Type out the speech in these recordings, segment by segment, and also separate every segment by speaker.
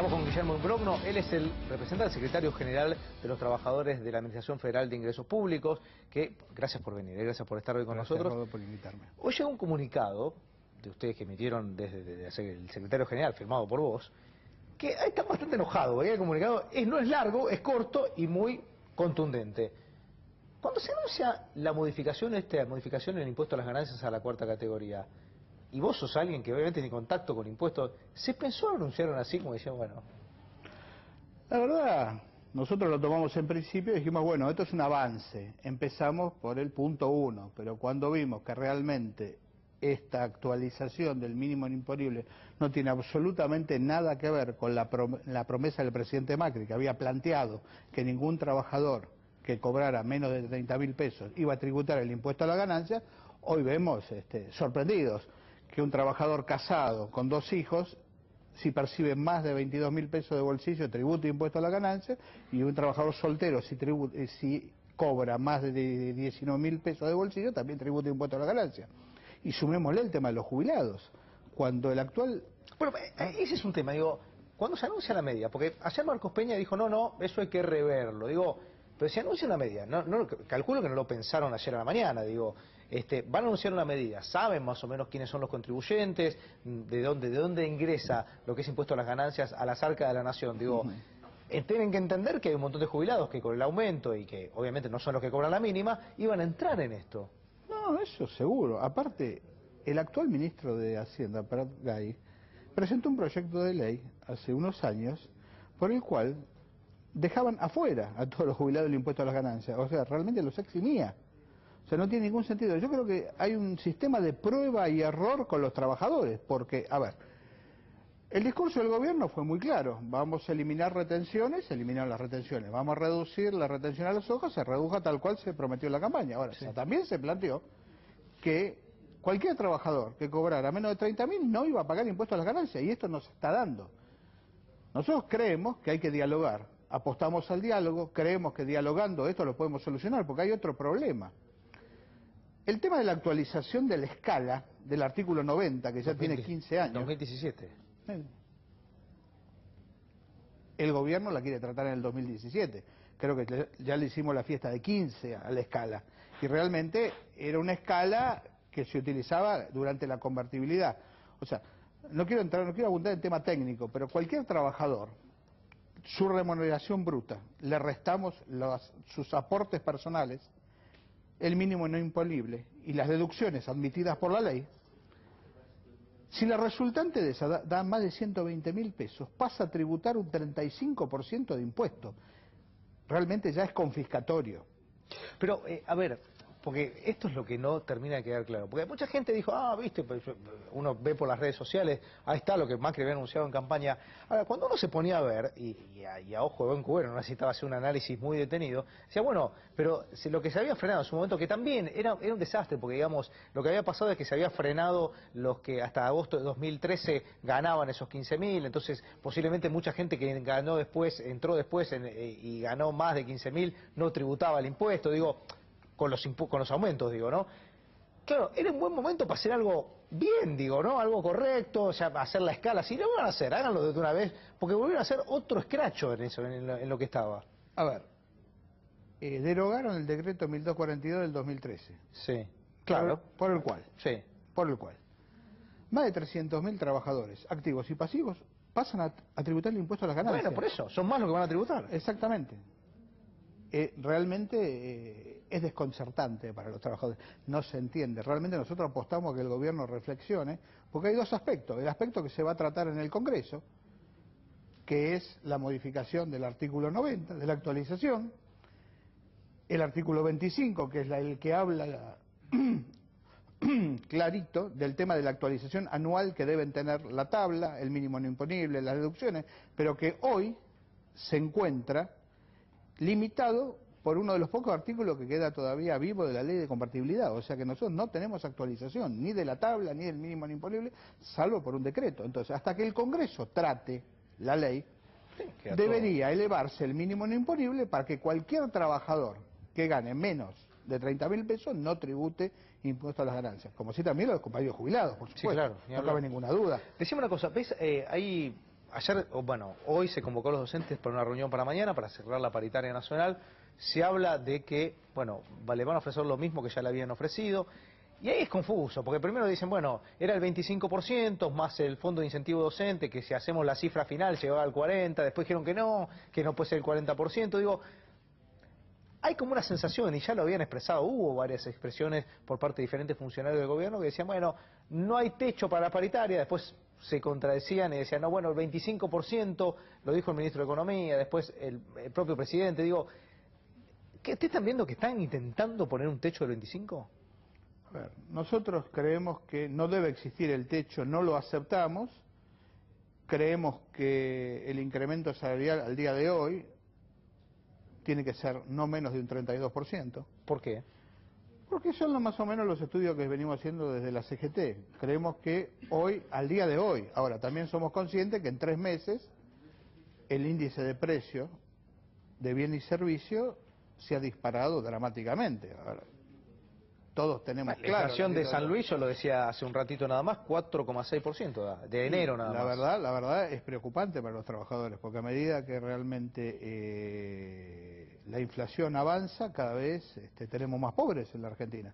Speaker 1: Estamos con Guillermo Imbrogno, él es el representante del secretario general de los trabajadores de la Administración Federal de Ingresos Públicos, que gracias por venir, gracias por estar hoy con nosotros.
Speaker 2: Gracias, por invitarme.
Speaker 1: Hoy llega un comunicado de ustedes que emitieron desde el secretario general, firmado por vos, que está bastante enojado, el comunicado no es largo, es corto y muy contundente. Cuando se anuncia la modificación en el impuesto a las ganancias a la cuarta categoría, y vos sos alguien que obviamente tiene contacto con impuestos, ¿se pensó anunciaron así como decían, bueno?
Speaker 2: La verdad, nosotros lo tomamos en principio y dijimos, bueno, esto es un avance. Empezamos por el punto 1, pero cuando vimos que realmente esta actualización del mínimo imponible no tiene absolutamente nada que ver con la promesa del presidente Macri, que había planteado que ningún trabajador que cobrara menos de 30.000 pesos iba a tributar el impuesto a la ganancia, hoy vemos sorprendidos que un trabajador casado con 2 hijos, si percibe más de 22.000 pesos de bolsillo, tributa impuesto a la ganancia, y un trabajador soltero, si cobra más de 19.000 pesos de bolsillo, también tributa impuesto a la ganancia. Y sumémosle el tema de los jubilados. Cuando el actual...
Speaker 1: Bueno, ese es un tema, digo, cuando se anuncia la media, porque ayer Marcos Peña dijo, no, eso hay que reverlo, digo, pero se anuncia una medida, calculo que no lo pensaron ayer a la mañana, digo, van a anunciar una medida, saben más o menos quiénes son los contribuyentes, de dónde ingresa lo que es impuesto a las ganancias a las arcas de la nación, digo, tienen que entender que hay un montón de jubilados que con el aumento y que obviamente no son los que cobran la mínima, iban a entrar en esto.
Speaker 2: No, eso seguro. Aparte, el actual ministro de Hacienda, Prat Gay, presentó un proyecto de ley hace unos años por el cual dejaban afuera a todos los jubilados del impuesto a las ganancias, o sea, realmente los eximía. O sea, no tiene ningún sentido. Yo creo que hay un sistema de prueba y error con los trabajadores, porque, a ver, el discurso del gobierno fue muy claro: vamos a eliminar retenciones, se eliminaron las retenciones, vamos a reducir la retención a las hojas, se redujo tal cual se prometió en la campaña. Ahora,
Speaker 1: sí,
Speaker 2: también se planteó que cualquier trabajador que cobrara menos de 30.000 no iba a pagar impuestos a las ganancias, y esto nos está dando. Nosotros creemos que hay que dialogar, apostamos al diálogo, creemos que dialogando esto lo podemos solucionar, porque hay otro problema. El tema de la actualización de la escala del artículo 90, que ya tiene 15 años.
Speaker 1: 2017.
Speaker 2: El gobierno la quiere tratar en el 2017. Creo que ya le hicimos la fiesta de 15 a la escala. Y realmente era una escala que se utilizaba durante la convertibilidad. O sea, no quiero abundar en tema técnico, pero cualquier trabajador, su remuneración bruta, le restamos sus aportes personales, el mínimo no imponible y las deducciones admitidas por la ley, si la resultante de esa da más de 120.000 pesos, pasa a tributar un 35% de impuesto. Realmente ya es confiscatorio.
Speaker 1: Pero, a ver, porque esto es lo que no termina de quedar claro. Porque mucha gente dijo, viste, pues, uno ve por las redes sociales, ahí está lo que Macri había anunciado en campaña. Ahora, cuando uno se ponía a ver, y a ojo de buen cubero, no necesitaba hacer un análisis muy detenido, decía, bueno, pero lo que se había frenado en su momento, que también era un desastre, porque digamos, lo que había pasado es que se había frenado los que hasta agosto de 2013 ganaban esos 15.000, entonces posiblemente mucha gente que entró después y ganó más de 15.000 no tributaba el impuesto, digo, con los aumentos, digo, ¿no? Claro, era un buen momento para hacer algo bien, digo, ¿no? Algo correcto, o sea, hacer la escala. Si lo van a hacer, háganlo de una vez, porque volvieron a hacer otro escracho en eso, en lo que estaba.
Speaker 2: A ver, derogaron el decreto 1242 del 2013.
Speaker 1: Sí, claro.
Speaker 2: Por el cual.
Speaker 1: Sí.
Speaker 2: Por el cual. Más de 300.000 trabajadores, activos y pasivos, pasan a tributar el impuesto a las ganancias.
Speaker 1: Bueno, por eso, son más los que van a tributar.
Speaker 2: Exactamente. Realmente es desconcertante para los trabajadores, no se entiende. Realmente nosotros apostamos a que el gobierno reflexione, porque hay 2 aspectos. El aspecto que se va a tratar en el Congreso, que es la modificación del artículo 90, de la actualización, el artículo 25, que es el que habla clarito del tema de la actualización anual que deben tener la tabla, el mínimo no imponible, las deducciones, pero que hoy se encuentra limitado por uno de los pocos artículos que queda todavía vivo de la ley de convertibilidad. O sea que nosotros no tenemos actualización ni de la tabla ni del mínimo no imponible, salvo por un decreto. Entonces, hasta que el Congreso trate la ley, debería elevarse el mínimo no imponible para que cualquier trabajador que gane menos de 30.000 pesos no tribute impuesto a las ganancias. Como si también los compañeros jubilados, por supuesto.
Speaker 1: Sí, claro,
Speaker 2: no cabe ninguna duda.
Speaker 1: Decime una cosa, ¿ves? hoy se convocó a los docentes para una reunión para mañana, para cerrar la paritaria nacional. Se habla de que, le van a ofrecer lo mismo que ya le habían ofrecido. Y ahí es confuso, porque primero dicen, era el 25% más el fondo de incentivo docente, que si hacemos la cifra final llegaba al 40%, después dijeron que no puede ser el 40%. Digo, hay como una sensación, y ya lo habían expresado, hubo varias expresiones por parte de diferentes funcionarios del gobierno que decían, no hay techo para la paritaria, después se contradecían y decían, no, el 25%, lo dijo el ministro de Economía, después el propio presidente. Digo, ¿ustedes están viendo que están intentando poner un techo del 25%?
Speaker 2: A ver, nosotros creemos que no debe existir el techo, no lo aceptamos, creemos que el incremento salarial al día de hoy tiene que ser no menos de un 32%.
Speaker 1: ¿Por qué?
Speaker 2: Porque son más o menos los estudios que venimos haciendo desde la CGT. Creemos que hoy, al día de hoy, ahora también somos conscientes que en 3 meses el índice de precio de bien y servicio se ha disparado dramáticamente. Ahora, todos tenemos
Speaker 1: claro. La inflación de San Luis, yo lo decía hace un ratito nada más, 4,6% de enero nada más.
Speaker 2: La verdad es preocupante para los trabajadores, porque a medida que realmente la inflación avanza, cada vez tenemos más pobres en la Argentina.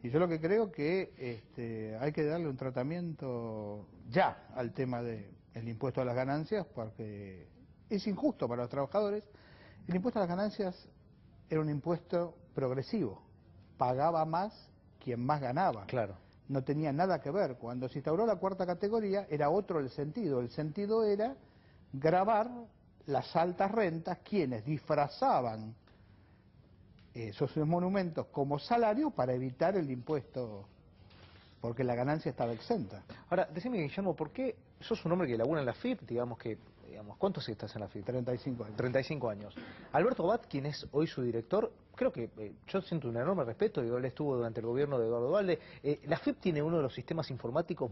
Speaker 2: Y yo lo que creo que hay que darle un tratamiento ya al tema del impuesto a las ganancias, porque es injusto para los trabajadores. El impuesto a las ganancias era un impuesto progresivo. Pagaba más quien más ganaba.
Speaker 1: Claro.
Speaker 2: No tenía nada que ver. Cuando se instauró la 4ª categoría era otro el sentido. El sentido era gravar las altas rentas, quienes disfrazaban esos monumentos como salario para evitar el impuesto, porque la ganancia estaba exenta.
Speaker 1: Ahora, decime, Guillermo, ¿por qué sos un hombre que labura en la FIP, ¿cuántos estás en la FIP?
Speaker 2: 35 años.
Speaker 1: 35 años. Alberto Abad, quien es hoy su director, creo que yo siento un enorme respeto, él estuvo durante el gobierno de Eduardo Duhalde. La FIP tiene uno de los sistemas informáticos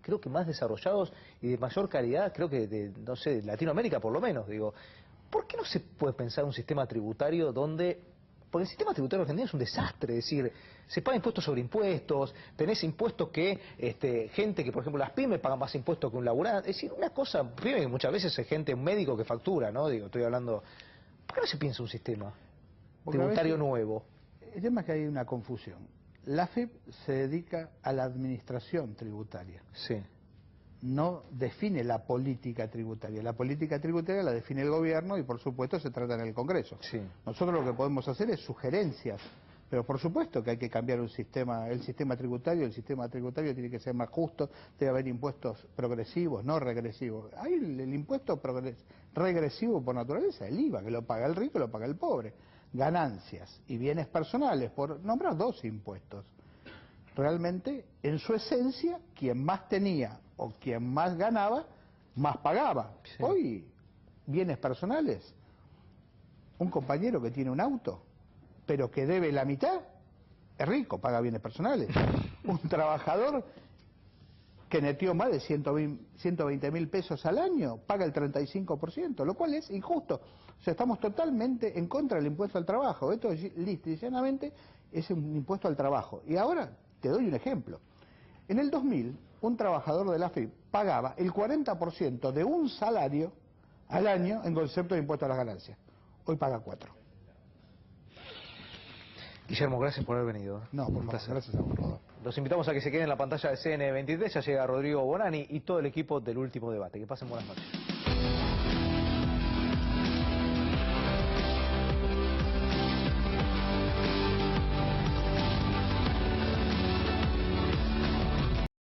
Speaker 1: creo que más desarrollados y de mayor calidad, creo que de Latinoamérica por lo menos, ¿Por qué no se puede pensar un sistema tributario donde... Porque el sistema tributario argentino es un desastre, es decir, se paga impuestos sobre impuestos, tenés impuestos que, gente que, por ejemplo, las pymes pagan más impuestos que un laburante, es decir, una cosa, primero que muchas veces es gente, un médico que factura, ¿no? Estoy hablando, ¿por qué no se piensa un sistema tributario nuevo?
Speaker 2: El tema es que hay una confusión. La FIP se dedica a la administración tributaria.
Speaker 1: Sí.
Speaker 2: No define la política tributaria. La política tributaria la define el gobierno y por supuesto se trata en el Congreso.
Speaker 1: Sí.
Speaker 2: Nosotros lo que podemos hacer es sugerencias, pero por supuesto que hay que cambiar el sistema tributario. El sistema tributario tiene que ser más justo, debe haber impuestos progresivos, no regresivos. Hay el impuesto regresivo por naturaleza, el IVA, que lo paga el rico y lo paga el pobre. Ganancias y bienes personales, por nombrar 2 impuestos. Realmente, en su esencia, quien más tenía o quien más ganaba, más pagaba. Sí. Hoy, bienes personales, un compañero que tiene un auto, pero que debe la mitad, es rico, paga bienes personales. Un trabajador que netió más de 120.000 pesos al año, paga el 35%, lo cual es injusto. O sea, estamos totalmente en contra del impuesto al trabajo. Esto, listo y llanamente, es un impuesto al trabajo. Y ahora, te doy un ejemplo. En el 2000, un trabajador de la FIP pagaba el 40% de un salario al año en concepto de impuesto a las ganancias. Hoy paga 4%.
Speaker 1: Guillermo, gracias por haber venido.
Speaker 2: No, por favor, gracias a vos.
Speaker 1: Los invitamos a que se queden en la pantalla de CN23. Ya llega Rodrigo Bonani y todo el equipo del Último Debate. Que pasen buenas noches.